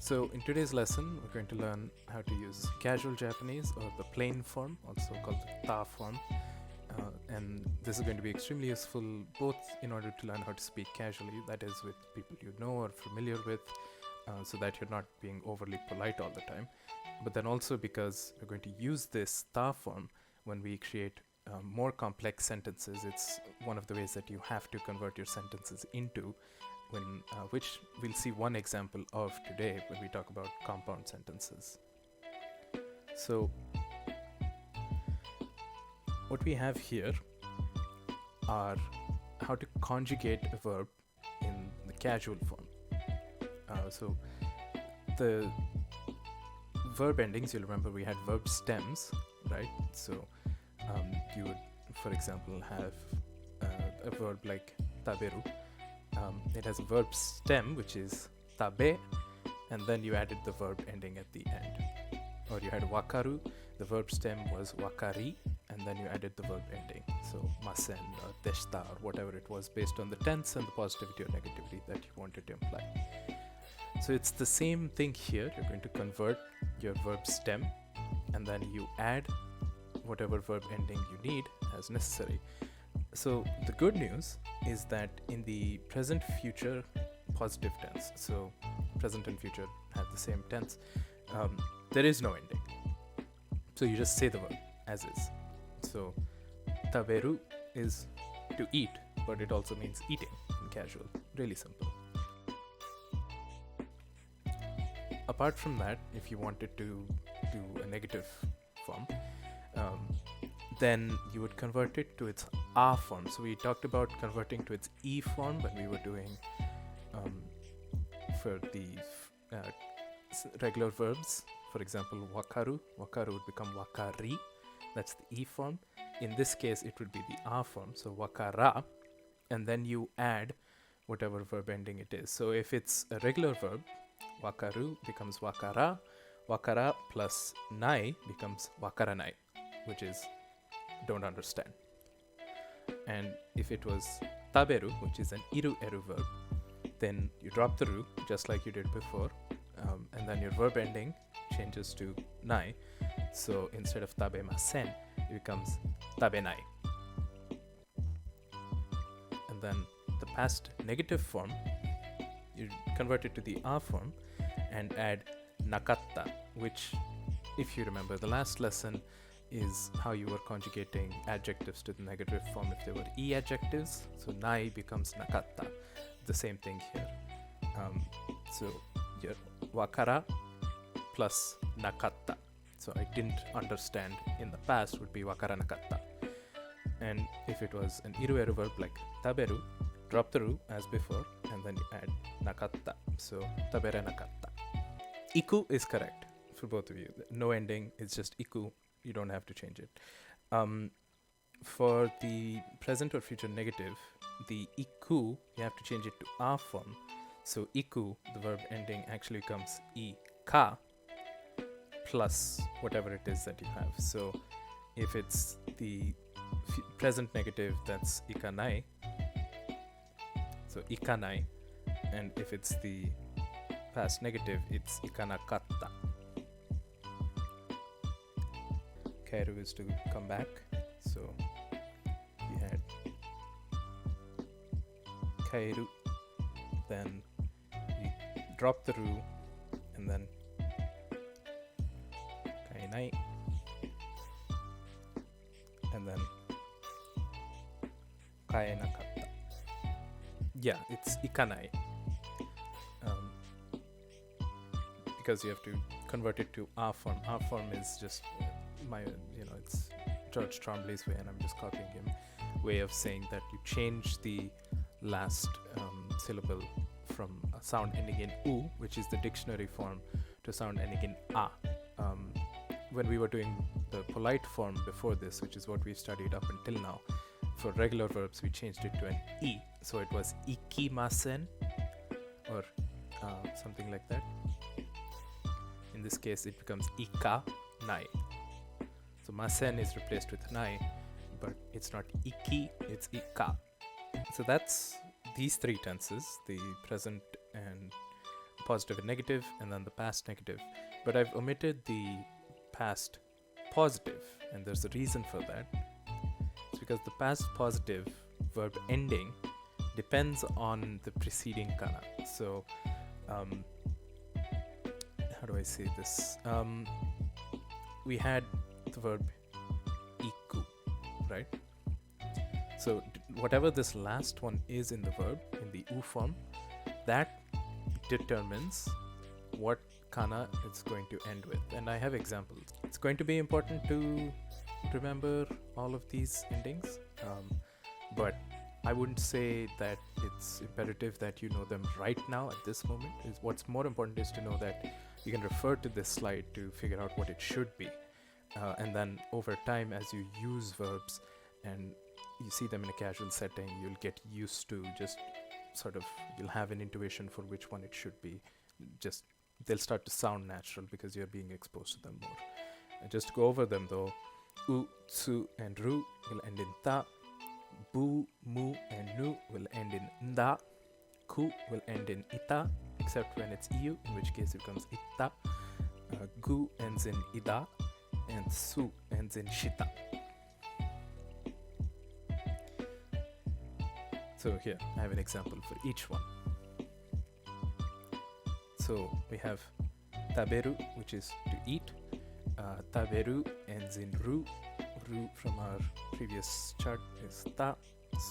So in today's lesson, we're going to learn how to use casual Japanese, or the plain form, also called the ta form. And this is going to be extremely useful both in order to learn how to speak casually, that is with people you know or familiar with, so that you're not being overly polite all the time. But then also because we're going to use this ta form when we create more complex sentences. It's one of the ways that you have to convert your sentences into, which we'll see one example of today when we talk about compound sentences. So what we have here are how to conjugate a verb in the casual form. So the verb endings, you'll remember we had verb stems, right? So you would, for example, have a verb like taberu. It has a verb stem, which is tabe, and then you added the verb ending at the end. Or you had wakaru, the verb stem was wakari, and then you added the verb ending. So masen or deshita or whatever it was, based on the tense and the positivity or negativity that you wanted to imply. So it's the same thing here. You're going to convert your verb stem, and then you add whatever verb ending you need as necessary. So the good news is that in the present, future, positive tense, so present and future have the same tense, there is no ending. So you just say the verb as is. So taberu is to eat, but it also means eating in casual. Really simple. Apart from that, if you wanted to do a negative form, then you would convert it to its a form. So we talked about converting to its e form when we were doing for the regular verbs. For example, wakaru would become wakari. That's the e form. In this case, it would be the a form, so wakara, and then you add whatever verb ending it is. So if it's a regular verb, wakaru becomes wakara. Wakara plus nai becomes wakaranai, which is don't understand. And if it was taberu, which is an iru-eru verb, then you drop the ru just like you did before, and then your verb ending changes to nai. So instead of tabemasen, it becomes tabenai. And then the past negative form, you convert it to the a form and add nakatta, which, if you remember the last lesson, is how you were conjugating adjectives to the negative form if they were e adjectives. So nai becomes nakatta. The same thing here. So your wakara plus nakatta. So I didn't understand in the past would be wakara nakatta. And if it was an iru-eru verb like taberu, drop the ru as before, and then you add nakatta. So tabere nakatta. Iku is correct for both of you. No ending, it's just iku. You don't have to change it. For the present or future negative, the iku, you have to change it to a form. So iku, the verb ending, actually becomes ika plus whatever it is that you have. So if it's the present negative, that's ikanai. So ikanai. And if it's the past negative, it's ikanakatta. Kairu is to come back. So we had kairu, then we drop the ru, and then kainai, and then kaenakatta. Yeah, it's ikanai. Because you have to convert it to a form. A form is just it's George Trombley's way, and I'm just copying him, way of saying that you change the last syllable from a sound ending in u, which is the dictionary form, to a sound ending in a. When we were doing the polite form before this, which is what we studied up until now, for regular verbs we changed it to an e, so it was ikimasen or something like that. In this case it becomes ika nai. So masen is replaced with nai, but it's not iki, it's ika. So that's these three tenses, the present and positive and negative, and then the past negative. But I've omitted the past positive, and there's a reason for that. It's because the past positive verb ending depends on the preceding kana. So, how do I say this? We had the verb iku, right? So, whatever this last one is in the verb, in the u form, that determines what kana it's going to end with. And I have examples. It's going to be important to remember all of these endings, but I wouldn't say that it's imperative that you know them right now at this moment. What's more important is to know that you can refer to this slide to figure out what it should be. And then over time, as you use verbs and you see them in a casual setting, you'll get used to just sort of, you'll have an intuition for which one it should be. Just, they'll start to sound natural because you're being exposed to them more. And just to go over them though, u, tsu, and ru will end in ta. Bu, mu, and nu will end in nda. Ku will end in ita, except when it's iu, in which case it becomes itta. Gu ends in ida, and su ends in shita. So here, I have an example for each one. So we have taberu, which is to eat. Taberu ends in ru. Ru from our previous chart is ta,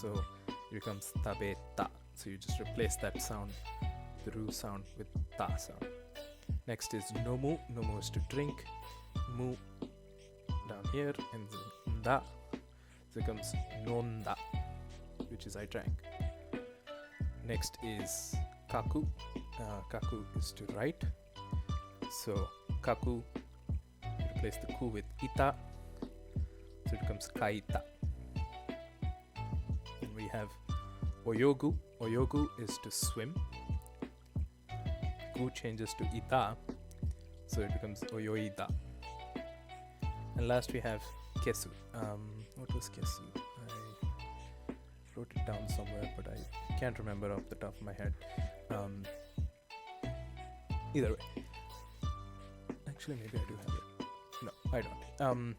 so it becomes tabeta. So you just replace that sound, the ru sound, with ta sound. Next is nomu. Nomu is to drink. Mu down here ends in nda, so it becomes nonda, which is I drank. Next is kaku. Kaku is to write. So kaku, replace the ku with ita, so it becomes kaita. And we have oyogu. Oyogu is to swim. Ku changes to ita, so it becomes oyoida. And last we have kesu. What was kesu? I wrote it down somewhere, but I can't remember off the top of my head. Either way. Actually, maybe I do have it. No, I don't.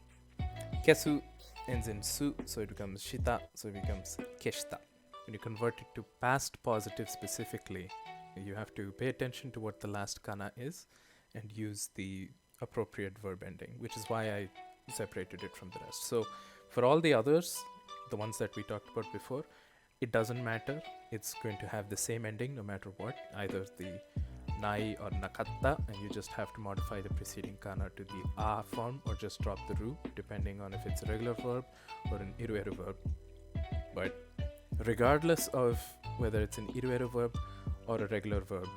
Kesu ends in su, so it becomes shita, so it becomes keshita. When you convert it to past positive specifically, you have to pay attention to what the last kana is and use the appropriate verb ending, which is why I separated it from the rest. So for all the others, the ones that we talked about before, it doesn't matter. It's going to have the same ending no matter what, either the nai or nakatta, and you just have to modify the preceding kana to the a form or just drop the ru, depending on if it's a regular verb or an irregular verb. But regardless of whether it's an irregular verb or a regular verb,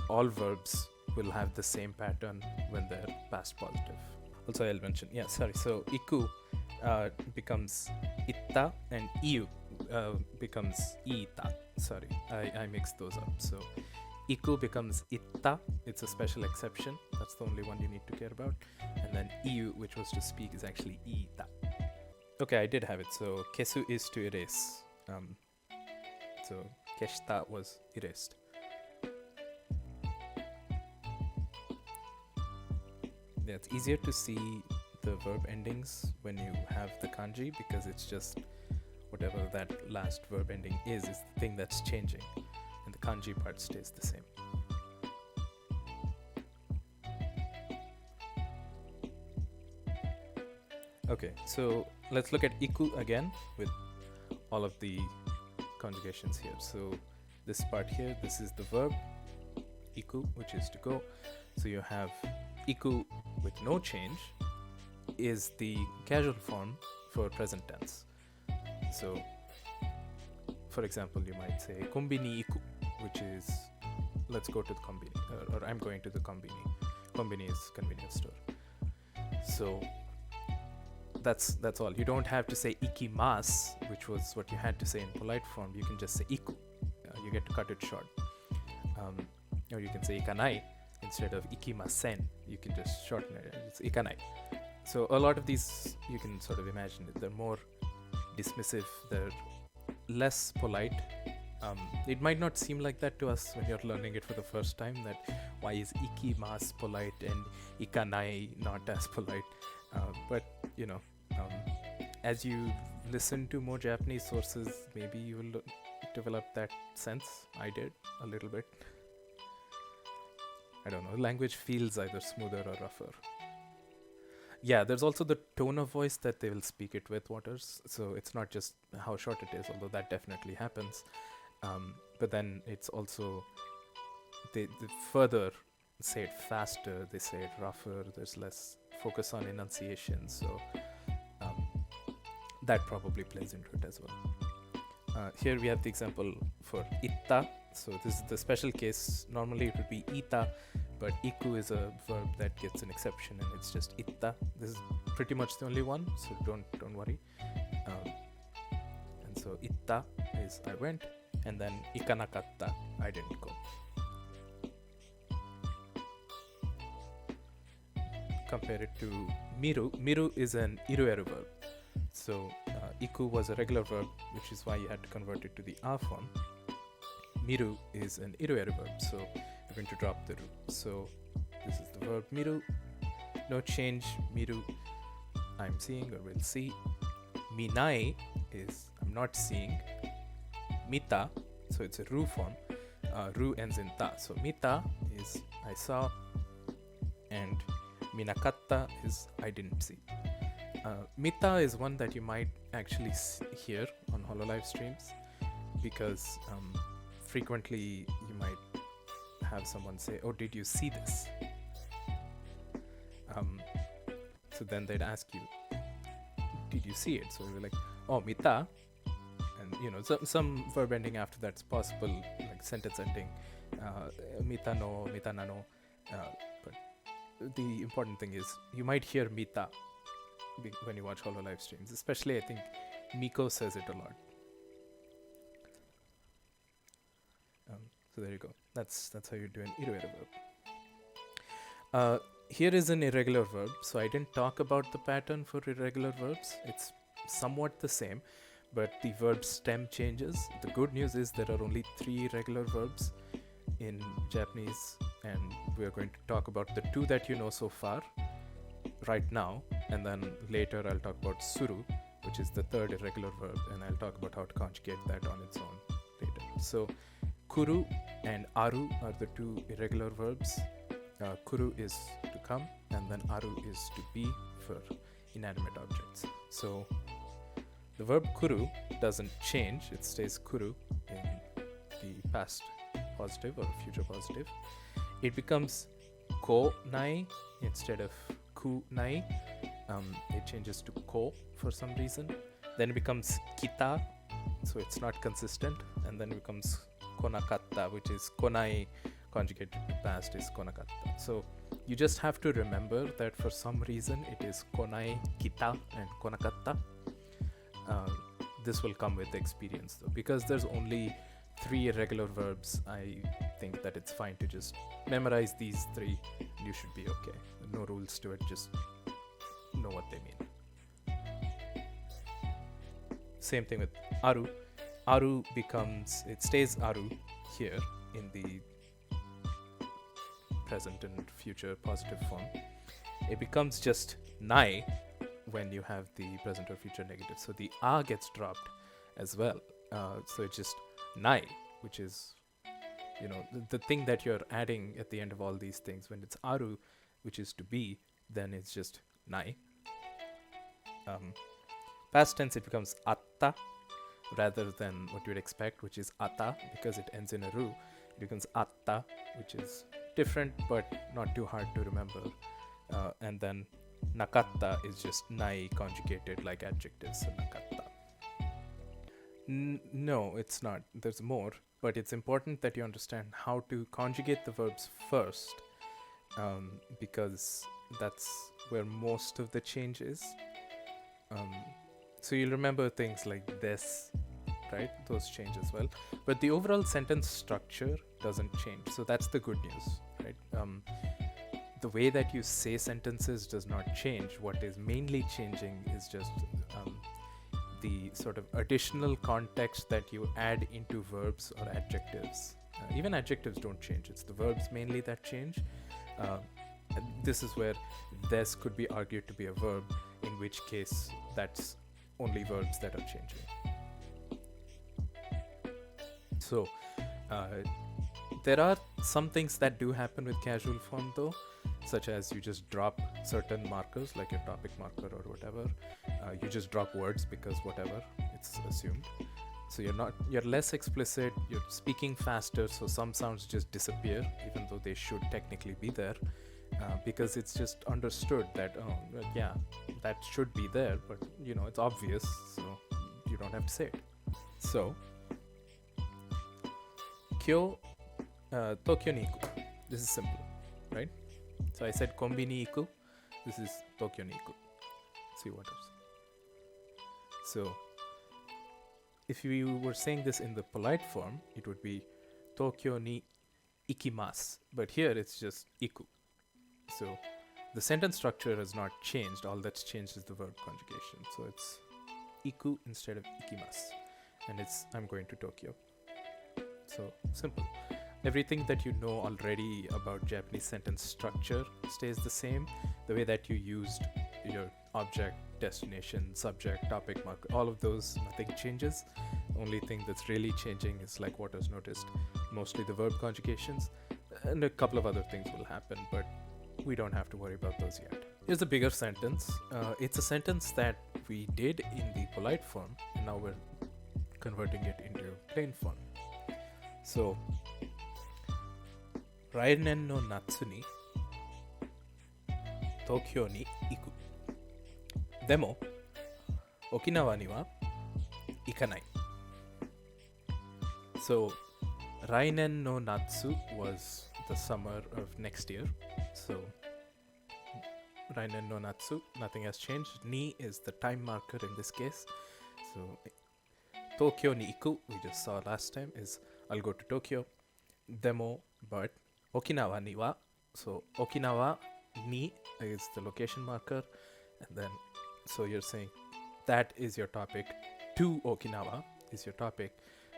all verbs will have the same pattern when they're past positive. Also, I'll mention, so iku becomes itta, and iu becomes iita. Sorry, I mixed those up. So iku becomes itta, it's a special exception, that's the only one you need to care about. And then iu, which was to speak, is actually iita. Okay, I did have it. So kesu is to erase. So keshita was erased. Yeah, it's easier to see the verb endings when you have the kanji, because it's just whatever that last verb ending is the thing that's changing, and the kanji part stays the same. Okay, so let's look at iku again with all of the conjugations here. So this part here, this is the verb iku, which is to go. So you have iku with no change is the casual form for present tense. So for example, you might say kombini iku, which is let's go to the kombini, or I'm going to the kombini. Kombini is convenience store. So that's all. You don't have to say ikimasu, which was what you had to say in polite form. You can just say iku. You get to cut it short. Or you can say ikanai instead of ikimasen. You can just shorten it. It's ikanai. So a lot of these, you can sort of imagine it. They're more dismissive. They're less polite. It might not seem like that to us when you're learning it for the first time, that why is ikimasu polite and ikanai not as polite. But, as you listen to more Japanese sources, maybe you will develop that sense. I did a little bit. I don't know. Language feels either smoother or rougher. Yeah, there's also the tone of voice that they will speak it with, Waters. So it's not just how short it is, although that definitely happens. But then it's also, they further say it faster, they say it rougher, there's less focus on enunciation. So that probably plays into it as well. Here we have the example for itta. So this is the special case. Normally it would be ita, but iku is a verb that gets an exception, and it's just itta. This is pretty much the only one, so don't worry. And so itta is I went, and then ikanakatta, I didn't go. Compare it to miru. Miru is an irregular verb. So iku was a regular verb, which is why you had to convert it to the a form. Miru is an irregular verb, so we're going to drop the ru. So this is the verb miru. No change. Miru, I'm seeing or will see. Minai is I'm not seeing. Mita, so it's a ru form. Ru ends in ta. So mita is I saw, and minakatta is I didn't see. Mita is one that you might actually hear on HoloLive streams, because frequently you might have someone say, "Oh, did you see this?" So then they'd ask you, "Did you see it?" So you're like, "Oh, mita," and some verb ending after that's possible, like sentence ending, mita no, mita nano. But the important thing is you might hear mita when you watch HoloLive streams. Especially, I think Miko says it a lot. So there you go. That's how you do an irregular verb. Here is an irregular verb. So I didn't talk about the pattern for irregular verbs. It's somewhat the same, but the verb stem changes. The good news is there are only 3 regular verbs in Japanese, and we're going to talk about the 2 that you know so far right now, and then later I'll talk about suru, which is the 3rd irregular verb, and I'll talk about how to conjugate that on its own later. So kuru and aru are the 2 irregular verbs. Kuru is to come, and then aru is to be for inanimate objects. So the verb kuru doesn't change, it stays kuru in the past positive or future positive. It becomes ko nai instead of ku nai. It changes to ko for some reason. Then it becomes kita, so it's not consistent, and then it becomes konakatta, which is konai conjugated to past is konakatta. So you just have to remember that for some reason it is konai, kita, and konakatta. This will come with experience though, because there's only 3 irregular verbs. I think that it's fine to just memorize these 3 and you should be okay. No rules to it, just know what they mean. Same thing with aru. Aru it stays aru here in the present and future positive form. It becomes just nai when you have the present or future negative. So the a gets dropped as well. So it's just nai, which is, the thing that you're adding at the end of all these things. When it's aru, which is to be, then it's just nai. Past tense, it becomes atta rather than what you'd expect, which is ata, because it ends in a ru. It becomes atta, which is different but not too hard to remember. And then nakatta is just nai conjugated like adjectives, so nakatta. No, it's not. There's more, but it's important that you understand how to conjugate the verbs first, because that's where most of the change is. So you'll remember things like this, right? Those change as well. But the overall sentence structure doesn't change. So that's the good news, right? The way that you say sentences does not change. What is mainly changing is just the sort of additional context that you add into verbs or adjectives. Even adjectives don't change, it's the verbs mainly that change. And this is where this could be argued to be a verb, in which case that's only verbs that are changing. So there are some things that do happen with casual form though, such as you just drop certain markers like your topic marker or whatever. You just drop words because whatever, it's assumed. So you're less explicit, you're speaking faster, so some sounds just disappear even though they should technically be there, because it's just understood that yeah, that should be there, but it's obvious, so you don't have to say it. So Kyo Tokyo ni iku. This is simple, right? So I said konbi ni iku. This is Tokyo ni iku. See what else. So if you were saying this in the polite form, it would be Tokyo ni ikimasu. But here it's just iku. So the sentence structure has not changed. All that's changed is the verb conjugation. So it's iku instead of ikimasu. And it's I'm going to Tokyo. So simple. Everything that you know already about Japanese sentence structure stays the same. The way that you used your object, destination, subject, topic, marker, all of those, nothing changes. Only thing that's really changing is like what is noticed, mostly the verb conjugations, and a couple of other things will happen, but we don't have to worry about those yet. Here's a bigger sentence. It's a sentence that we did in the polite form, and now we're converting it into plain form. So, Rainen no natsu ni Tokyo ni iku. Demo, Okinawa ni wa ikanai. So, Rainen no natsu was the summer of next year. So, Rainen no natsu, nothing has changed. Ni is the time marker in this case. So, Tokyo ni iku, we just saw last time, is I'll go to Tokyo. Demo, but Okinawa ni wa. So, Okinawa ni is the location marker. And then, so you're saying that is your topic. To Okinawa is your topic.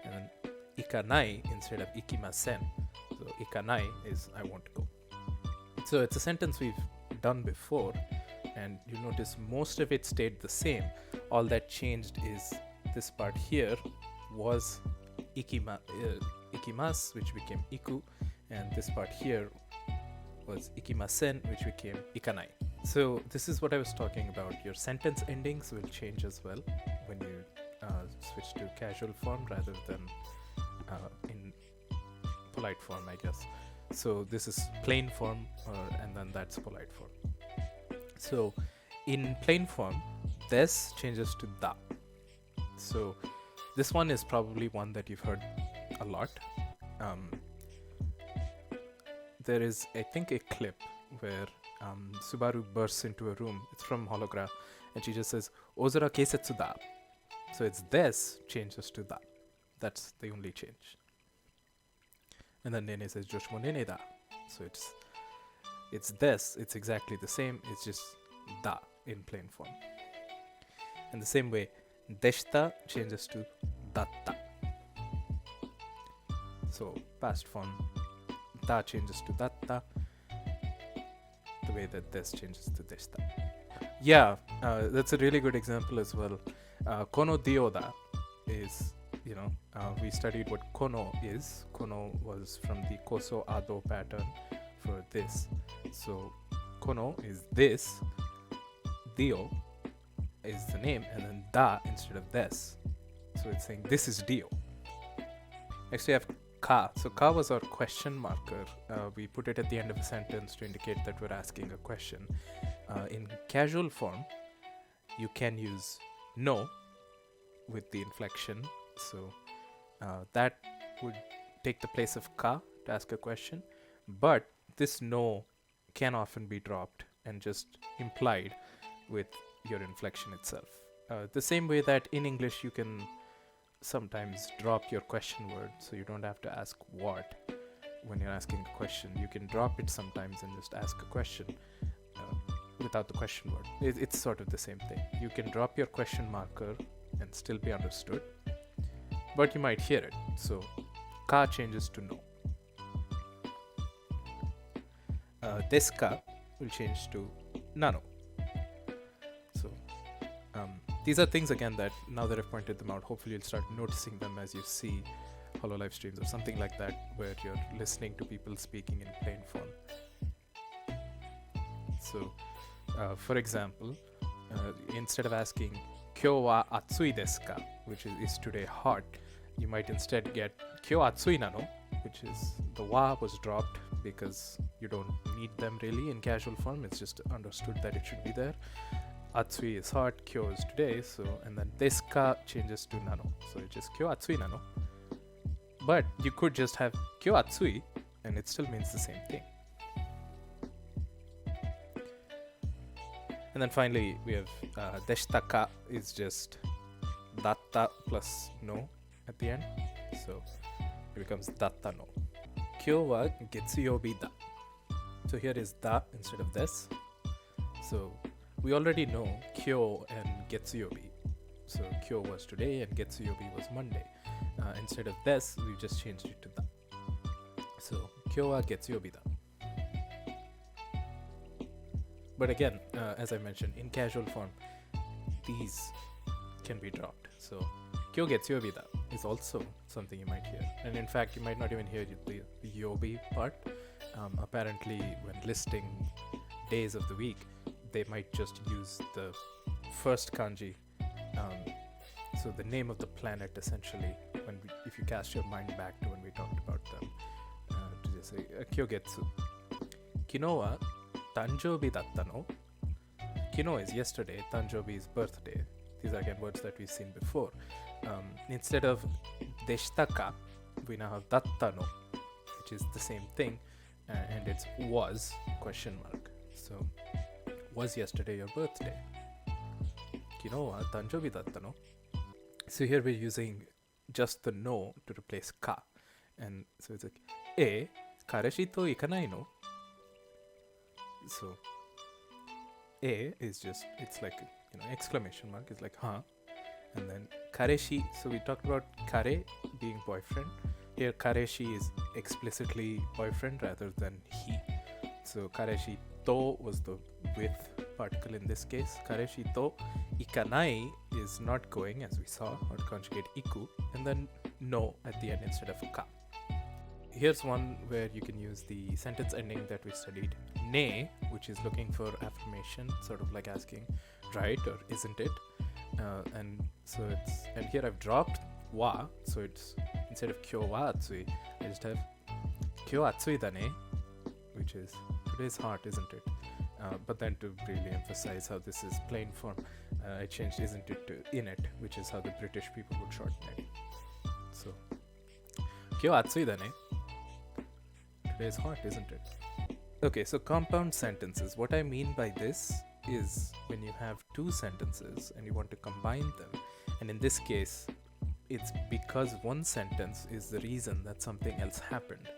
And then ikanai instead of ikimasen. So, ikanai is I won't go. So, it's a sentence we've done before. And you notice most of it stayed the same. All that changed is this part here was ikimasu, which became iku, and this part here was ikimasen, which became ikanai. So this is what I was talking about. Your sentence endings will change as well when you switch to casual form rather than in polite form, I guess. So this is plain form, and then that's polite form. So in plain form, this changes to da. So this one is probably one that you've heard a lot. There is, I think, a clip where Subaru bursts into a room. It's from Hologra, and she just says, Ozura keisetsu da. So it's this changes to da. That's the only change. And then Nene says, Joshimo nene da. So it's this. It's exactly the same. It's just da in plain form. And the same way, deshita changes to datta. So past form, da changes to datta, the way that this changes to deshita. Yeah, that's a really good example as well. Kono dioda is, we studied what kono is. Kono was from the koso ado pattern for this. So kono is this, dio is the name, and then da instead of this. So it's saying this is dio. Next we have ka. So ka was our question marker. We put it at the end of a sentence to indicate that we're asking a question. In casual form, you can use no with the inflection. So that would take the place of ka to ask a question. But this no can often be dropped and just implied with your inflection itself. The same way that in English you can sometimes drop your question word, so you don't have to ask what when you're asking a question. You can drop it sometimes and just ask a question without the question word. It's sort of the same thing. You can drop your question marker and still be understood, but you might hear it. So ka changes to no. Desu ka will change to nano. So these are things again that now that I've pointed them out, hopefully you'll start noticing them as you see Hollow live streams or something like that, where you're listening to people speaking in plain form. So for example, instead of asking Kyo wa atsui desu ka, which is today hot, you might instead get Kyo atsui nano, which is the wa was dropped because you don't need them really in casual form. It's just understood that it should be there. Atsui is hot, Kyo is today, so and then desu ka changes to nano, so it's just Kyo atsui nano. But you could just have Kyo atsui and it still means the same thing. And then finally we have deshita ka is just datta plus no at the end, so it becomes datta no. Kyo wa getsuyobi da. So here is da instead of des. So we already know Kyo and getsuyobi. So Kyo was today and getsuyobi was Monday. Instead of des, we just changed it to da. So Kyo wa getsuyobi da. But again, as I mentioned, in casual form, these can be dropped. So Kyo getsuyobi da is also something you might hear. And in fact, you might not even hear the yobi part. Apparently, when listing days of the week, they might just use the first kanji. So the name of the planet, essentially, if you cast your mind back to when we talked about them, to just say, Kyogetsu. Kino wa tanjoubi datta no. Kino is yesterday, tanjoubi is birthday. These are again words that we've seen before. Instead of deshita ka, we now have datta no, which is the same thing, and it's was question mark. So was yesterday your birthday? Kino wa tanjoubi datta no. So here we're using just the no to replace ka, and so it's like kareshi to ikanai no. So is just, it's like, exclamation mark is like huh, and then kareshi. So we talked about kare being boyfriend. Here kareshi is explicitly boyfriend rather than he. So kareshi to was the with particle in this case. Kareshi to ikanai is not going, as we saw, or conjugate iku, and then no at the end instead of ka. Here's one where you can use the sentence ending that we studied, ne, which is looking for affirmation, sort of like asking right or isn't it, and here I've dropped wa, so it's instead of kyo wa atsui, I just have kyo atsui da ne, which is today's hot, isn't it? But then to really emphasize how this is plain form, I changed isn't it to in it, which is how the British people would shorten it. So kyo atsui da ne. Today's hot, isn't it? Okay, so compound sentences. What I mean by this is when you have two sentences and you want to combine them, and in this case, it's because one sentence is the reason that something else happened.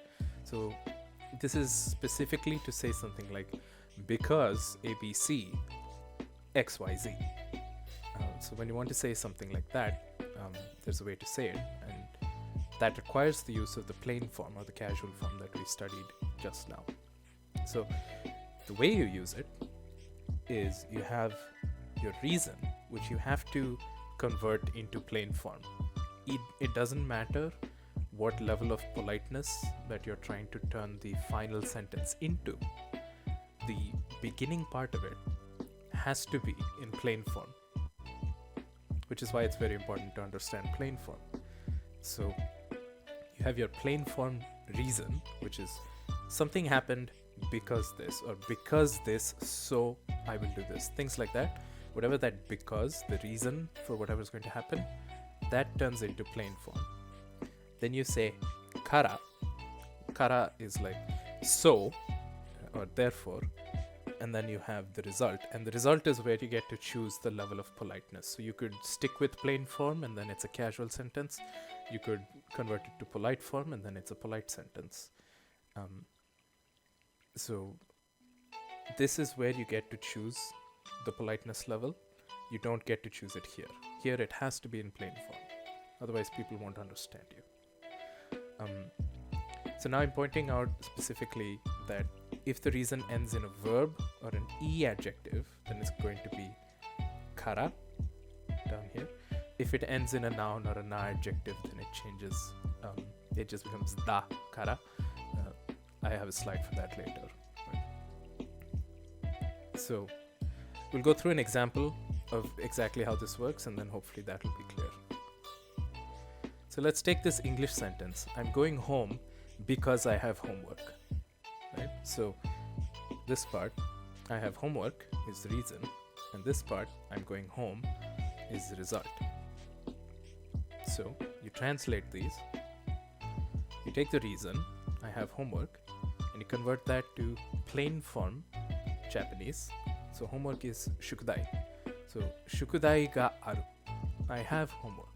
So this is specifically to say something like, because ABC, XYZ. So when you want to say something like that, there's a way to say it, and that requires the use of the plain form or the casual form that we studied just now. So the way you use it is you have your reason, which you have to convert into plain form. It doesn't matter what level of politeness that you're trying to turn the final sentence into. The beginning part of it has to be in plain form, which is why it's very important to understand plain form. So you have your plain form reason, which is something happened because this, or because this, so I will do this. Things like that. Whatever that because, the reason for whatever is going to happen, that turns into plain form. Then you say kara. Kara is like so, or therefore, and then you have the result. And the result is where you get to choose the level of politeness. So you could stick with plain form and then it's a casual sentence. You could convert it to polite form and then it's a polite sentence. So this is where you get to choose the politeness level. You don't get to choose it here. here it has to be in plain form. Otherwise, people won't understand you. So now I'm pointing out specifically that if the reason ends in a verb or an e adjective, then it's going to be kara down here. If it ends in a noun or a na adjective, then it changes. It just becomes da kara. I have a slide for that later. So we'll go through an example of exactly how this works, and then hopefully that will be clear. So let's take this English sentence. I'm going home because I have homework. Right? So this part, I have homework, is the reason, and this part, I'm going home, is the result. So you translate these. You take the reason, I have homework, and you convert that to plain form Japanese. So homework is shukudai. So shukudai ga aru. I have homework.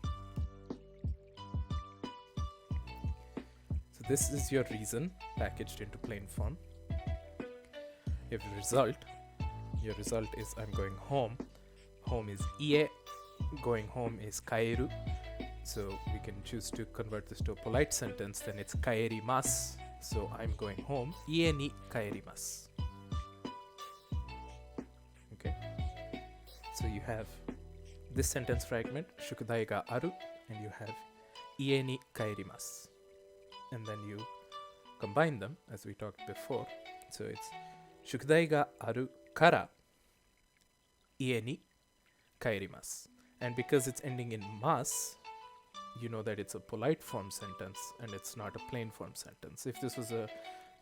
So this is your reason packaged into plain form. You have a result. Your result is I'm going home. Home is ie. Going home is kaeru. So we can choose to convert this to a polite sentence. Then it's kaerimasu. So I'm going home. Ie ni kaerimasu. Okay. So you have this sentence fragment, shukudai ga aru, and you have ie ni kaerimasu. And then you combine them as we talked before. So it's shukudai ga aru kara ie ni kaerimasu. And because it's ending in mas, you know that it's a polite form sentence and it's not a plain form sentence. If this was a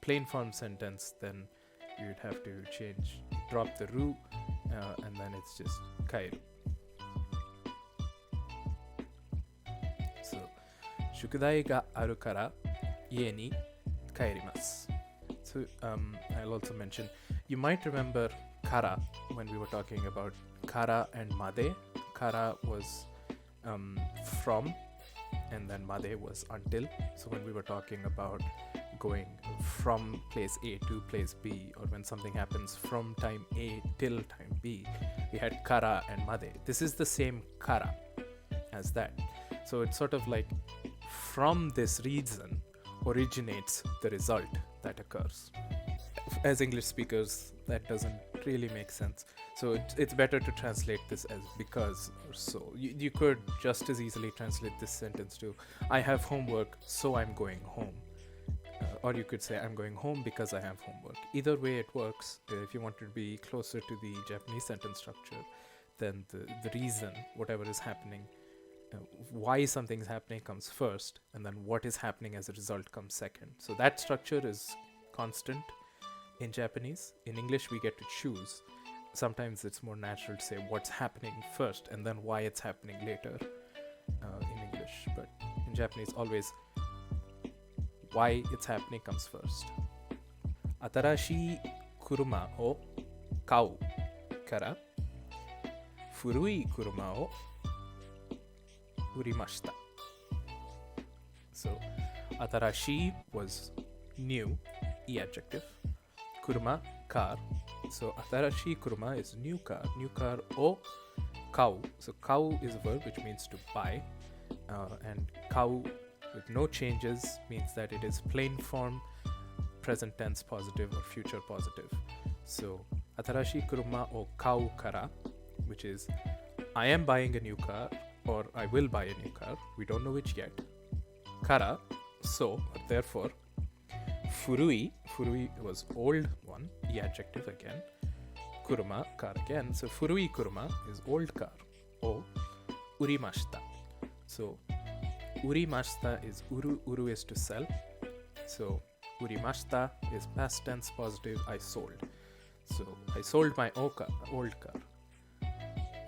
plain form sentence, then you'd have to drop the ru, and then it's just kaeru. So, shukudai ga aru kara ie ni kaerimasu. So, I'll also mention, you might remember kara when we were talking about kara and made. Kara was from, and then made was until. So when we were talking about going from place A to place B, or when something happens from time A till time B, we had kara and made. This is the same kara as that. So it's sort of like from this reason originates the result that occurs. As English speakers, that doesn't really make sense. So it's better to translate this as because or so. You could just as easily translate this sentence to I have homework, so I'm going home. Or you could say I'm going home because I have homework. Either way it works. If you want to be closer to the Japanese sentence structure, then the reason, whatever is happening, why something's happening comes first, and then what is happening as a result comes second. So that structure is constant in Japanese. In English, we get to choose. Sometimes it's more natural to say what's happening first and then why it's happening later in English. But in Japanese, always why it's happening comes first. Atarashii kuruma o kau kara furui kuruma o urimashita. So, atarashii was new, e adjective. Kuruma, car. So atarashi kuruma is new car o kau. So kau is a verb which means to buy, and kau with no changes means that it is plain form, present tense positive or future positive. So atarashi kuruma o kau kara, which is I am buying a new car or I will buy a new car. We don't know which yet. Kara, so or therefore. Furui was old one, e adjective again. Kuruma, car again. So furui kuruma is old car. O urimashita. So urimashita is uru is to sell. So urimashita is past tense positive, I sold. So I sold my old car.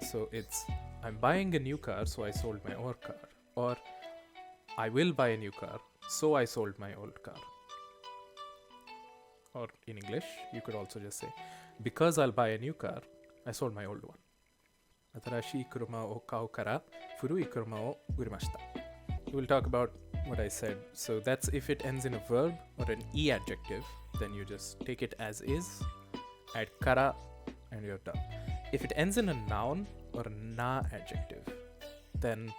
So it's I'm buying a new car, so I sold my old car. Or I will buy a new car, so I sold my old car. Or in English, you could also just say, because I'll buy a new car, I sold my old one. Atarashi kuruma o kau kara furui kuruma o urimashita. We'll talk about what I said. So that's if it ends in a verb or an e adjective, then you just take it as is, add kara, and you're done. If it ends in a noun or a na adjective, then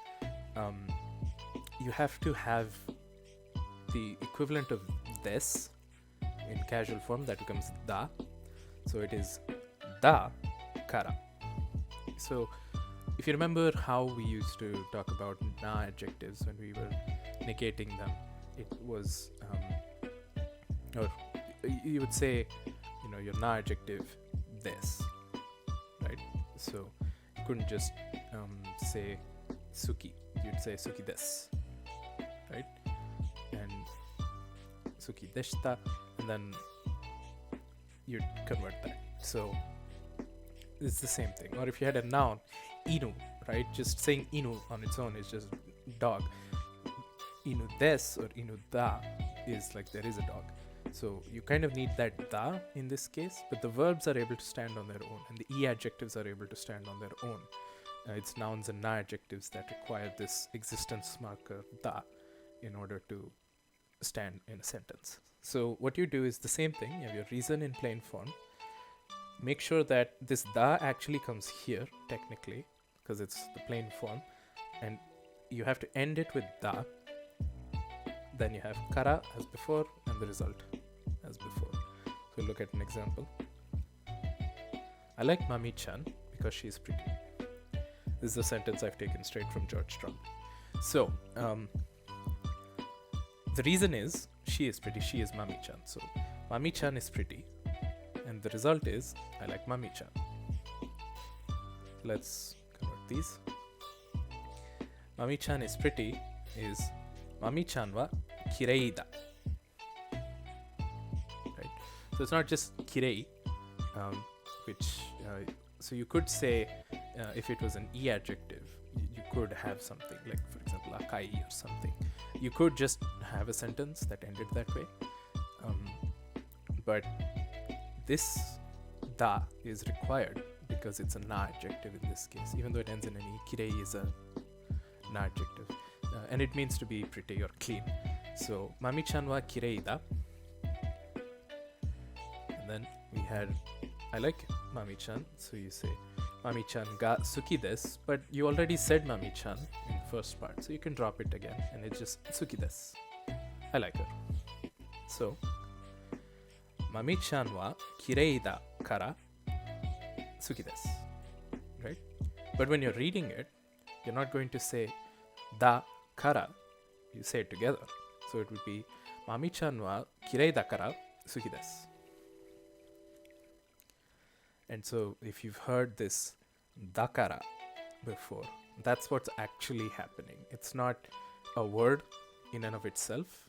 you have to have the equivalent of this in casual form. That becomes da. So it is da kara. So if you remember how we used to talk about na adjectives when we were negating them, it was, or you would say, your na adjective this, right? So you couldn't just say suki, you'd say suki des, right? And suki deshita, and then you'd convert that. So it's the same thing. Or if you had a noun, inu, right? Just saying inu on its own is just dog. Inu des or inu da is like there is a dog. So you kind of need that da in this case, but the verbs are able to stand on their own, and the e adjectives are able to stand on their own. It's nouns and na adjectives that require this existence marker da in order to stand in a sentence. So what you do is the same thing. You have your reason in plain form. Make sure that this da actually comes here technically, because it's the plain form, and you have to end it with da. Then you have kara as before and the result as before. So look at an example. I like Mami-chan because she is pretty. This is a sentence I've taken straight from George Strong. So the reason is she is pretty. She is Mami-chan. So Mami-chan is pretty, and the result is I like Mami-chan. Let's convert these. Mami-chan is pretty is Mami-chan wa kirei da. Right? So it's not just kirei, so you could say, if it was an e adjective, you could have something like, for example, akai or something. You could just have a sentence that ended that way. But this da is required because it's a na adjective in this case, even though it ends in an e. Kirei is a na adjective, and it means to be pretty or clean. So Mami-chan wa kirei da. And then we had I like Mami-chan, so you say Mami-chan ga suki desu, but you already said Mami-chan in the first part, so you can drop it again and it's just suki desu. I like her. So Mami-chan wa kirei da kara suki desu, right? But when you're reading it, you're not going to say da kara, you say it together. So it would be Mami-chan wa kirei da kara suki desu. And so if you've heard this dakara before, that's what's actually happening. It's not a word in and of itself.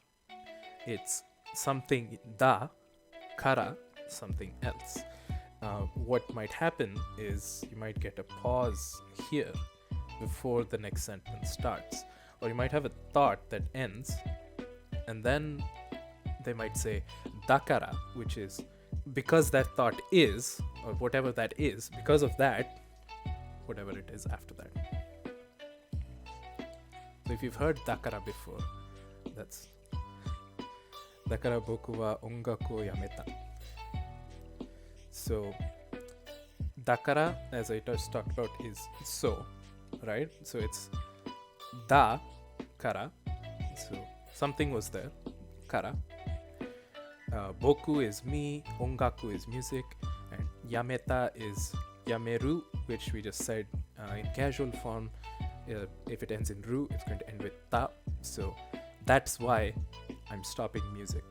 It's something da, kara, something else. What might happen is you might get a pause here before the next sentence starts. Or you might have a thought that ends, and then they might say dakara, which is because that thought is, or whatever that is, because of that, whatever it is after that. So if you've heard dakara before, that's dakara boku wa ongaku o yameta. So dakara, as I just talked about, is so, right? So it's da kara, so something was there, kara. Boku is me, ongaku is music, and yameta is yameru, which we just said in casual form. If it ends in ru, it's going to end with ta. So that's why I'm stopping music.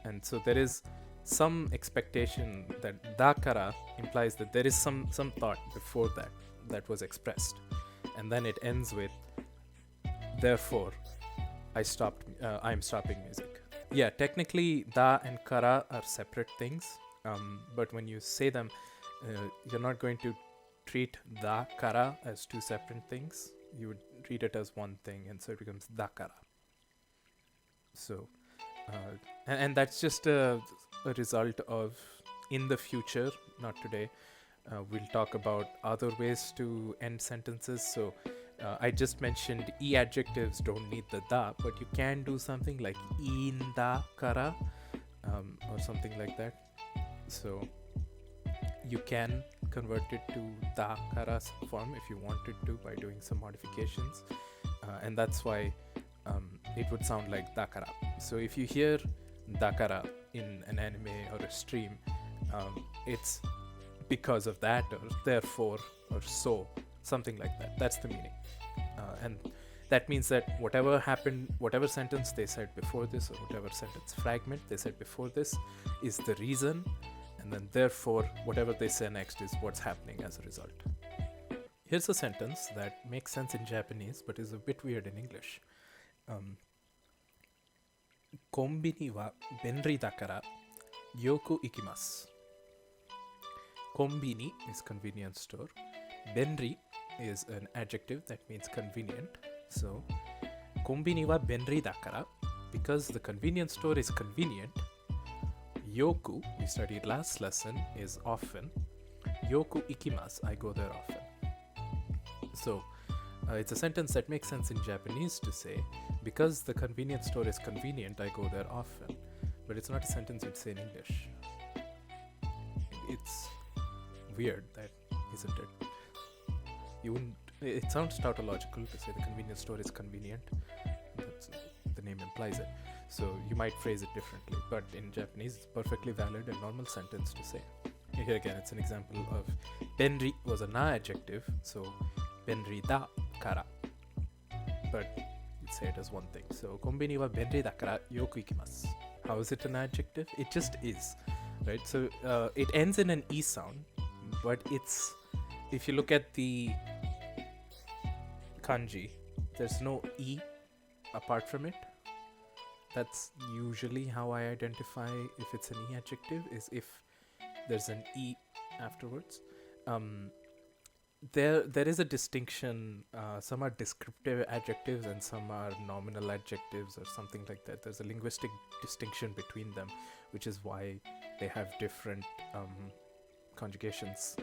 And so there is some expectation that dakara implies that there is some thought before that was expressed, and then it ends with therefore I'm stopping music. Yeah, technically da and kara are separate things, but when you say them, you're not going to treat da kara as two separate things. You would treat it as one thing, and so it becomes dakara. So and that's just a result of, in the future, not today, we'll talk about other ways to end sentences. So I just mentioned e adjectives don't need the da, but you can do something like in da kara, or something like that. So you can convert it to dakara form if you wanted to by doing some modifications, and that's why it would sound like dakara. So if you hear dakara in an anime or a stream, it's because of that, or therefore, or so, something like that. That's the meaning, and that means that whatever happened, whatever sentence they said before this, or whatever sentence fragment they said before this, is the reason, and then therefore whatever they say next is what's happening as a result. Here's a sentence that makes sense in Japanese but is a bit weird in English. Konbini wa benri dakara yoku ikimasu. Konbini is convenience store. Benri is an adjective that means convenient. So, konbini wa benri dakara, because the convenience store is convenient. Yoku, we studied last lesson, is often. Yoku ikimasu, I go there often. So, it's a sentence that makes sense in Japanese to say, because the convenience store is convenient, I go there often. But it's not a sentence you'd say in English. It's weird, that isn't it? You wouldn't. It sounds tautological to say the convenience store is convenient. That's, the name implies it. So you might phrase it differently. But in Japanese, it's perfectly valid and normal sentence to say. Here again, it's an example of benri was a na adjective, so benri da kara. But you'd say it as one thing. So konbini wa benri da kara yoku ikimasu. How is it an adjective? It just is, right? So it ends in an e sound, but it's, if you look at the kanji, there's no e apart from it. That's usually how I identify if it's an e adjective, is if there's an e afterwards. There is a distinction. Some are descriptive adjectives and some are nominal adjectives or something like that. There's a linguistic distinction between them, which is why they have different conjugations.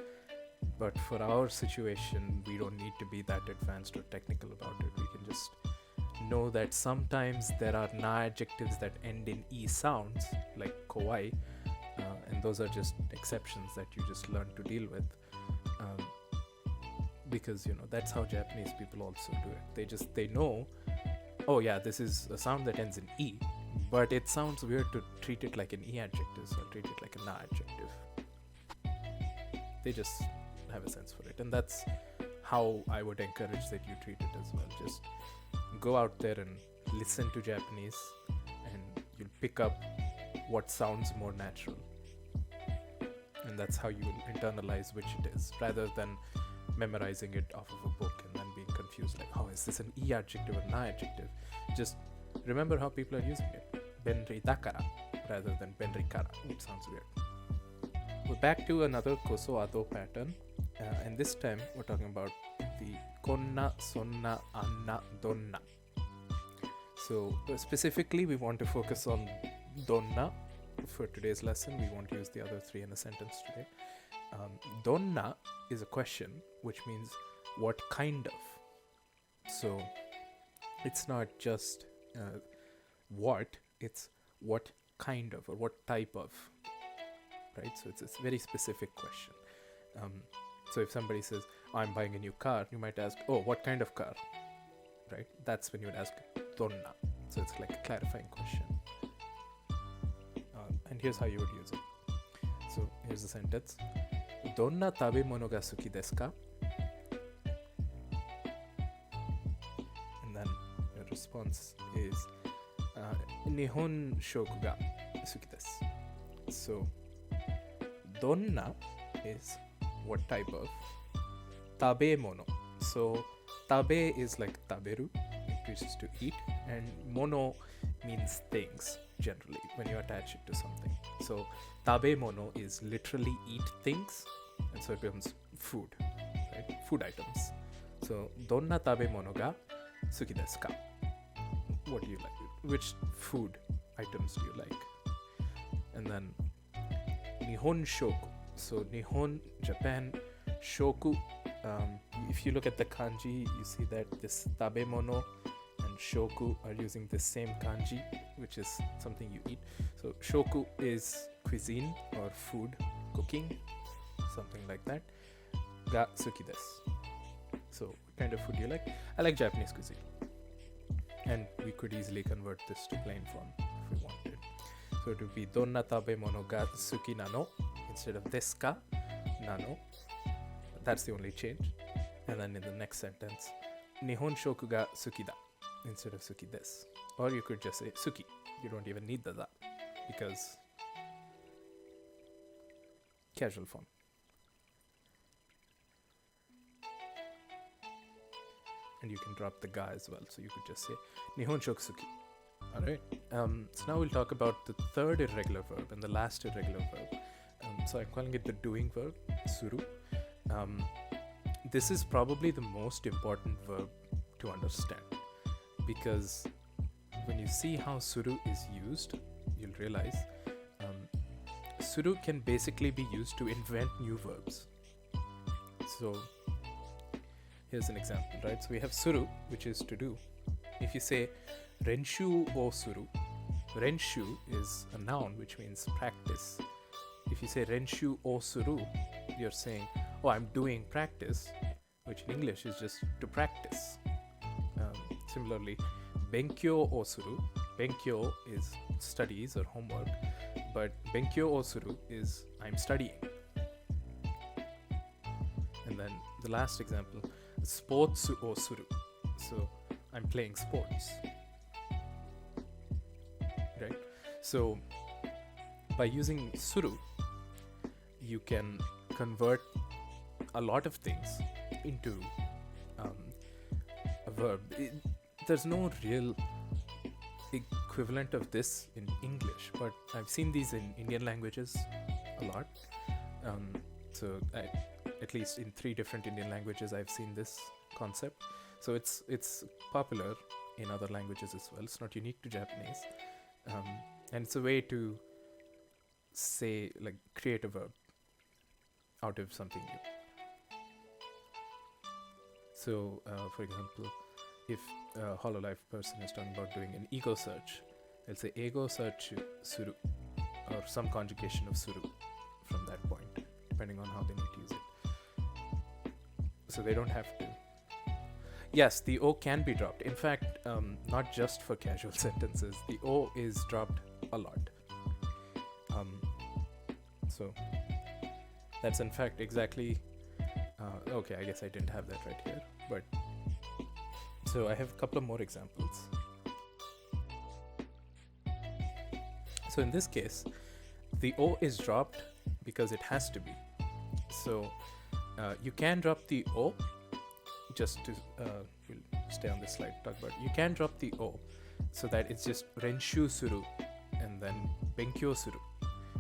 But for our situation, we don't need to be that advanced or technical about it. We can just know that sometimes there are na adjectives that end in e sounds, like kawaii, and those are just exceptions that you just learn to deal with. Because, you know, that's how Japanese people also do it. They know, oh yeah, this is a sound that ends in e, but it sounds weird to treat it like an e adjective, so treat it like a na adjective. They just have a sense for it, and that's how I would encourage that you treat it as well. Just go out there and listen to Japanese, and you'll pick up what sounds more natural, and that's how you will internalize which it is, rather than memorizing it off of a book and then being confused like, oh, is this an e adjective or na adjective? Just remember how people are using it. Benri dakara rather than benri kara, which sounds weird. We're back to another koso ado pattern, and this time we're talking about the konna, sonna, anna, donna. So specifically we want to focus on donna for today's lesson. We won't use the other three in a sentence today. Donna is a question, which means what kind of. So it's not just what, it's what kind of or what type of, right? So it's a very specific question. So if somebody says, oh, I'm buying a new car, you might ask, oh, what kind of car, right? That's when you would ask donna. So it's like a clarifying question. And here's how you would use it. So here's the sentence. Donna tabemono ga suki desu ka? And then your response is Nihon shoku ga suki desu. So donna is what type of. Tabemono. So tabe is like taberu, which is to eat, and mono means things generally when you attach it to something. So tabemono is literally eat things, and so it becomes food, right? Food items. So donna tabemono ga suki desu ka? What do you like? Which food items do you like? And then Nihon shoku. So Nihon, Japan, shoku. If you look at the kanji, you see that this tabemono and shoku are using the same kanji, which is something you eat. So shoku is cuisine or food, cooking. something like that. Ga suki desu. So, what kind of food do you like? I like Japanese cuisine. And we could easily convert this to plain form if we wanted. So, it would be donna tabemono ga suki nano instead of desu ka nano. That's the only change. And then in the next sentence, Nihon shoku ga suki da instead of suki desu. Or you could just say suki. You don't even need the da because casual form. And you can drop the ga as well. So you could just say Nihon shoku suki. Alright. So now we'll talk about the third irregular verb and the last irregular verb. So I'm calling it the doing verb, suru. This is probably the most important verb to understand because when you see how suru is used, you'll realize suru can basically be used to invent new verbs. So here's an example, right? So we have suru, which is to do. If you say renshu o suru, renshu is a noun which means practice. If you say renshu o suru, you're saying, oh, I'm doing practice, which in English is just to practice. Similarly, benkyo o suru, benkyo is studies or homework, but benkyo o suru is I'm studying. And then the last example, sports o suru, so I'm playing sports. Right? So by using suru, you can convert a lot of things into a verb. There's no real equivalent of this in English, but I've seen these in Indian languages a lot. At least in 3 different Indian languages, I've seen this concept. So it's popular in other languages as well. It's not unique to Japanese, and it's a way to say, like, create a verb out of something new. So, for example, if a hololive person is talking about doing an ego search, they'll say ego search suru, or some conjugation of suru from that point, depending on how they need to use it. So they don't have to. Yes, the O can be dropped. In fact, not just for casual sentences. The O is dropped a lot. So that's in fact exactly... okay, I guess I didn't have that right here. But so I have a couple of more examples. So in this case, the O is dropped because it has to be. So you can drop the O. Just to we'll stay on this slide, talk about it. You can drop the O so that it's just renshu suru and then benkyo suru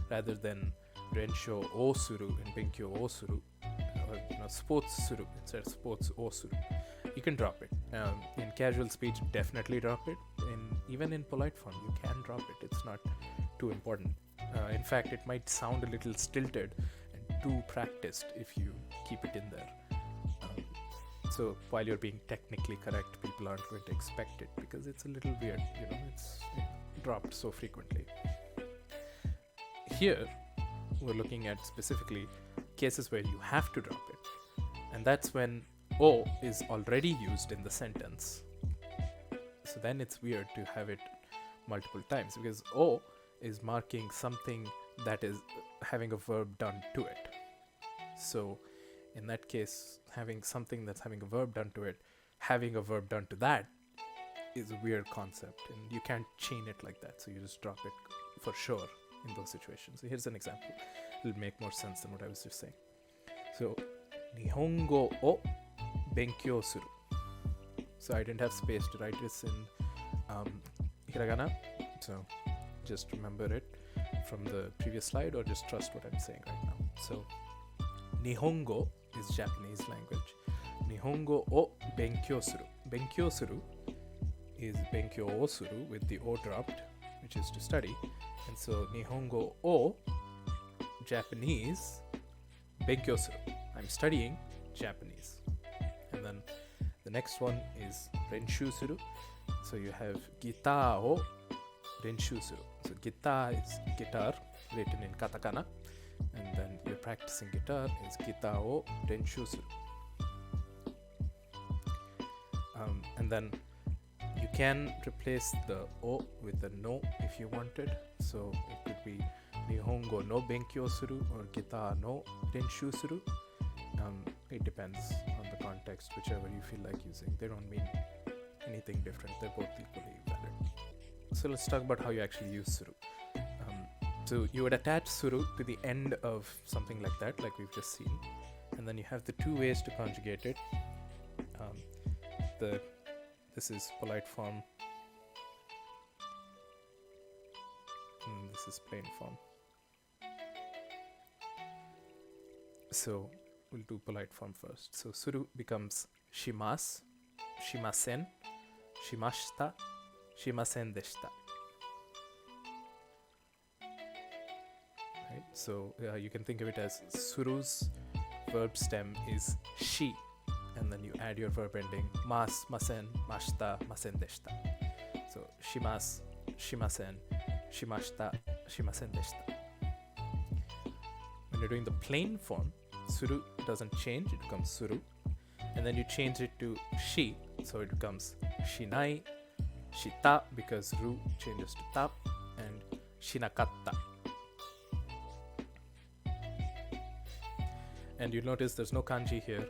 rather than rensho o suru and benkyo o suru, or sports suru instead of sports o suru. You can drop it. In casual speech, definitely drop it. Even in polite form, you can drop it. It's not too important. In fact, it might sound a little stilted and too practiced if you keep it in there. So while you're being technically correct, people aren't going to expect it because it's a little weird, it's dropped so frequently. Here, we're looking at specifically cases where you have to drop it. And that's when O is already used in the sentence. So then it's weird to have it multiple times because O is marking something that is having a verb done to it. So in that case, having something that's having a verb done to it, having a verb done to that is a weird concept, and you can't chain it like that. So you just drop it for sure in those situations. So here's an example. It'll make more sense than what I was just saying. So, Nihongo o benkyou suru. So I didn't have space to write this in hiragana. So just remember it from the previous slide or just trust what I'm saying right now. So, Nihongo is Japanese language. Nihongo o benkyou suru. Benkyou suru is benkyou o suru with the o dropped, which is to study. And so Nihongo o Japanese benkyou suru. I'm studying Japanese. And then the next one is renshu suru. So you have guitar o renshu suru. So guitar is guitar written in Katakana. And then you're practicing guitar is gita o renshu suru. And then you can replace the o with the no if you wanted. So it could be Nihongo no benkyou suru or gita no renshu suru. It depends on the context, whichever you feel like using. They don't mean anything different. They're both equally valid. So let's talk about how you actually use suru. So you would attach suru to the end of something like that, like we've just seen. And then you have the two ways to conjugate it. This is polite form. And this is plain form. So we'll do polite form first. So suru becomes shimasu, shimasen, shimashita, shimasen deshita. Right? So you can think of it as suru's verb stem is shi, and then you add your verb ending mas, masen, mashita, masen deshita. So shimasu, shimasen, shimashita, shimasen deshita. When you're doing the plain form, suru doesn't change, it becomes suru. And then you change it to shi, so it becomes shinai, shita because ru changes to ta, and shinakatta. And you'll notice there's no kanji here.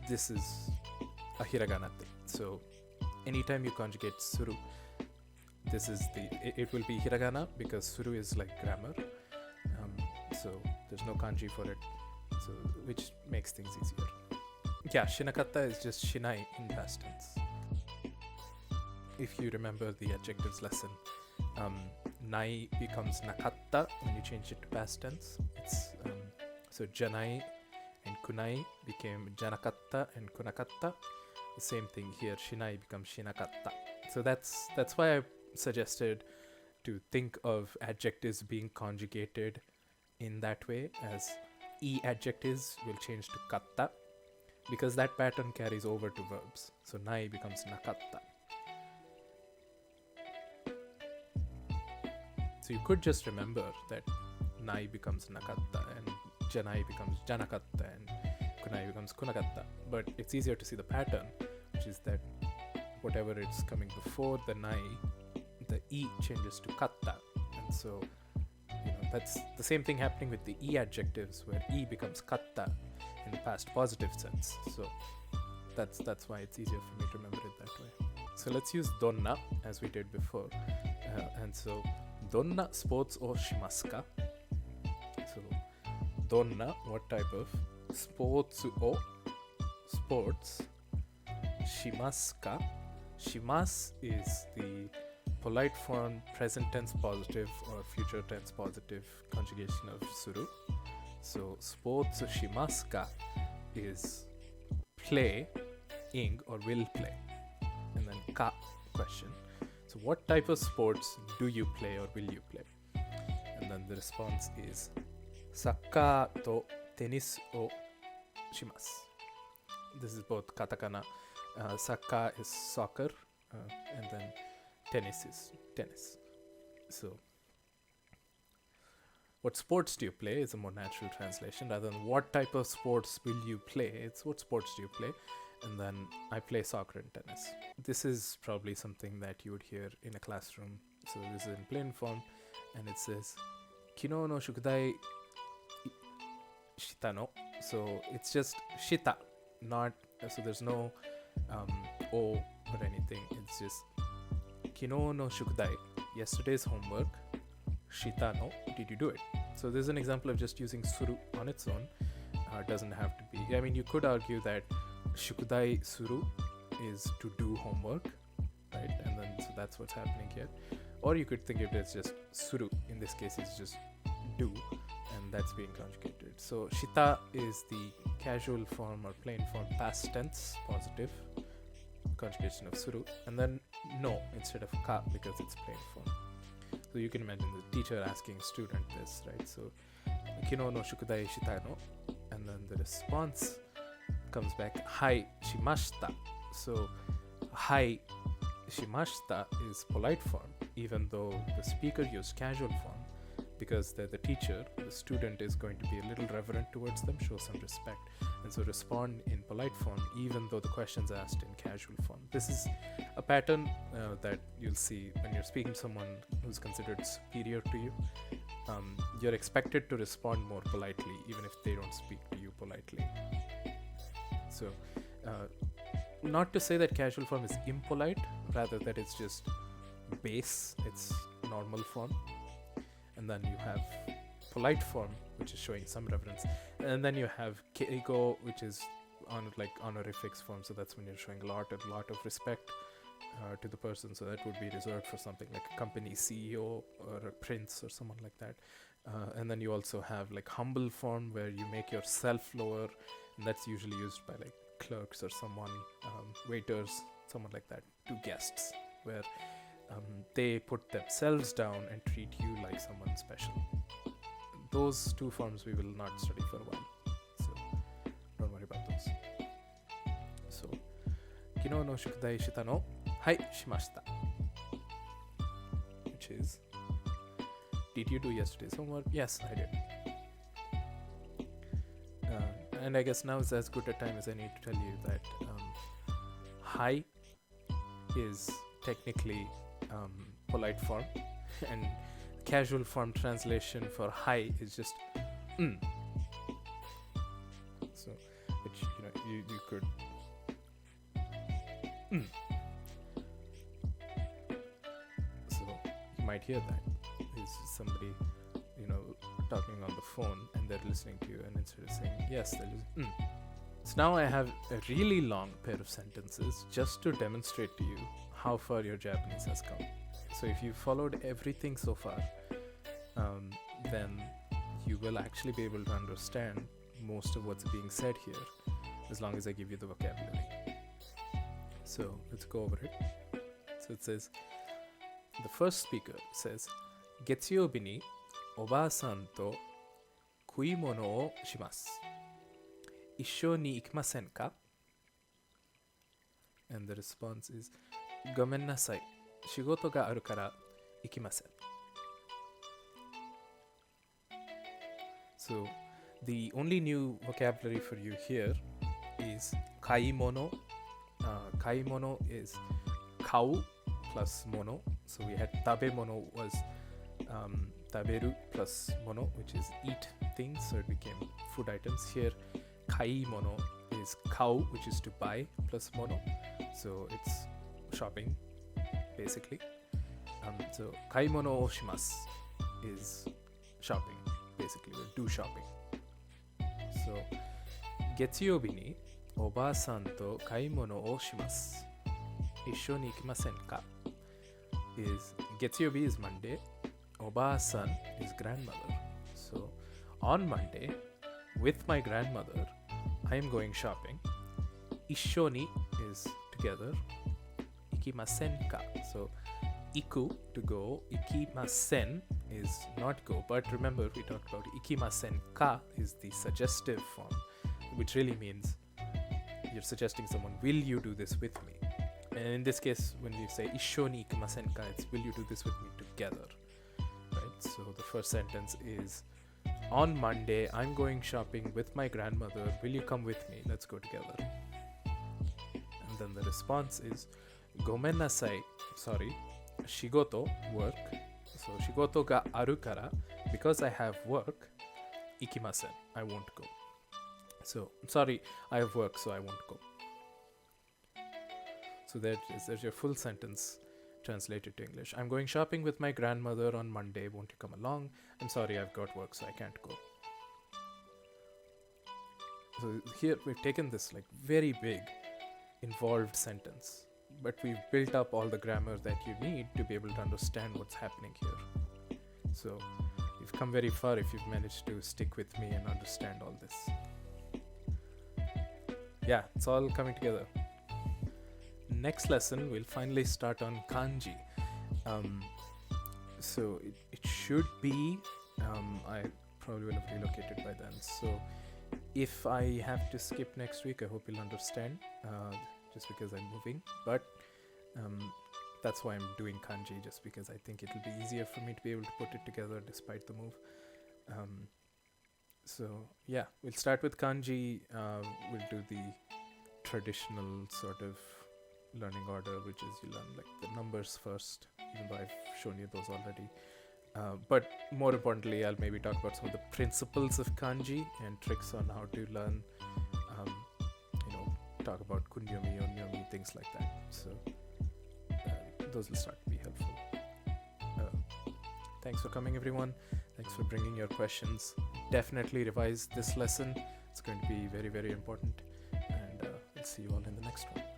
This is a hiragana thing. So anytime you conjugate suru, it will be hiragana because suru is like grammar. So there's no kanji for it, so which makes things easier. Yeah, shinakatta is just shinai in past tense. If you remember the adjectives lesson, nai becomes nakatta when you change it to past tense. So janai and kunai became janakatta and kunakatta. The same thing here, shinai becomes shinakatta. So that's why I suggested to think of adjectives being conjugated in that way, as e adjectives will change to katta, because that pattern carries over to verbs. So nai becomes nakatta. So you could just remember that nai becomes nakatta and janai becomes janakatta and kunai becomes kunakatta, but it's easier to see the pattern, which is that whatever is coming before the nai, the e changes to katta. And so that's the same thing happening with the e adjectives, where e becomes katta in the past positive sense. So that's why it's easier for me to remember it that way. So let's use donna as we did before. And so donna sports o shimasu ka? So donna, what type of? Sports o, sports. Shimasu ka? Shimasu is the polite form present tense positive or future tense positive conjugation of suru. So sports shimasu ka is playing or will play, and then ka, question. So what type of sports do you play or will you play? And then the response is Sakka to tennis o shimasu. This is both katakana. Sakka is soccer, and then tennis is tennis. So what sports do you play is a more natural translation, rather than what type of sports will you play. It's what sports do you play, and then I play soccer and tennis. This is probably something that you would hear in a classroom. So this is in plain form, and it says kino no shukudai shita no. So it's just shita, not so there's no o or anything. It's just kino no shukudai, yesterday's homework, shita no, did you do it? So this is an example of just using suru on its own. It doesn't have to be, I mean, you could argue that shukudai suru is to do homework, right? And then so that's what's happening here. Or you could think of it as just suru, in this case is just do, and that's being conjugated. So shita is the casual form or plain form past tense positive conjugation of suru, and then no instead of ka because it's plain form. So you can imagine the teacher asking student this, right? So kino no shukudai shita no, and then the response comes back hai shimashita. So hai shimashita is polite form, even though the speaker used casual form. because they're the teacher, the student is going to be a little reverent towards them, show some respect, and so respond in polite form even though the question's asked in casual form. This is a pattern that you'll see when you're speaking to someone who's considered superior to you. You're expected to respond more politely even if they don't speak to you politely. So not to say that casual form is impolite, rather that it's just base, it's normal form. And then you have polite form, which is showing some reverence. And then you have keigo, which is honorifics form. So that's when you're showing a lot of respect to the person. So that would be reserved for something like a company CEO or a prince or someone like that. And then you also have like humble form, where you make yourself lower, and that's usually used by like clerks or someone, waiters, someone like that, to guests, where they put themselves down and treat you like someone special. Those two forms we will not study for a while, so don't worry about those. So, 昨日の宿題したの? はい、しました. Which is, did you do yesterday's homework? Yes, I did. And I guess now is as good a time as I need to tell you that hi is technically polite form, and casual form translation for hi is just so, which you could so you might hear that is somebody talking on the phone and they're listening to you, and instead of saying yes, they're just So now I have a really long pair of sentences just to demonstrate to you how far your Japanese has come. So if you followed everything so far, then you will actually be able to understand most of what's being said here, as long as I give you the vocabulary. So let's go over it. So it says, the first speaker says, 月曜日におばあさんと食い物をします。一緒に行きませんか? And the response is, ごめんなさい。仕事があるから行きません。So, the only new vocabulary for you here is 買い物. 買い物 is 買う plus 物. So we had 食べ物 was 食べる plus 物, which is eat things, so it became food items. Here, 買い物 is 買う, which is to buy, plus 物. So it's shopping, basically. So 買い物をします is shopping, basically. We'll do shopping. So 月曜日におばあさんと買い物をします。一緒に行きませんか? is 月曜日 is Monday. おばあさん is grandmother. So on Monday, with my grandmother, I am going shopping. 一緒に is together. 行きませんか? So 行く to go. 行きません is not go. But remember, we talked about 行きませんか is the suggestive form, which really means you're suggesting someone, will you do this with me? And in this case, when you say 一緒に行きませんか, it's will you do this with me together? Right? So the first sentence is, on Monday, I'm going shopping with my grandmother. Will you come with me? Let's go together. And then the response is, ごめんなさい. Sorry. 仕事 work. So 仕事があるから because I have work. 行きません. I won't go. So sorry, I have work, so I won't go. So there's your full sentence translated to English. I'm going shopping with my grandmother on Monday. Won't you come along? I'm sorry, I've got work, so I can't go. So here we've taken this like very big, involved sentence, but we've built up all the grammar that you need to be able to understand what's happening here. So you've come very far if you've managed to stick with me and understand all this. Yeah, it's all coming together. Next lesson, we'll finally start on kanji. So it should be, I probably will have relocated by then. So if I have to skip next week, I hope you'll understand, just because I'm moving. But that's why I'm doing kanji, just because I think it'll be easier for me to be able to put it together despite the move. So yeah, we'll start with kanji. We'll do the traditional sort of learning order, which is you learn like the numbers first, even though I've shown you those already. But more importantly, I'll maybe talk about some of the principles of kanji and tricks on how to learn, talk about kunyomi, onyomi, things like that. So those will start to be helpful. Thanks for coming, everyone. Thanks for bringing your questions. Definitely revise this lesson. It's going to be very, very important. And we'll see you all in the next one.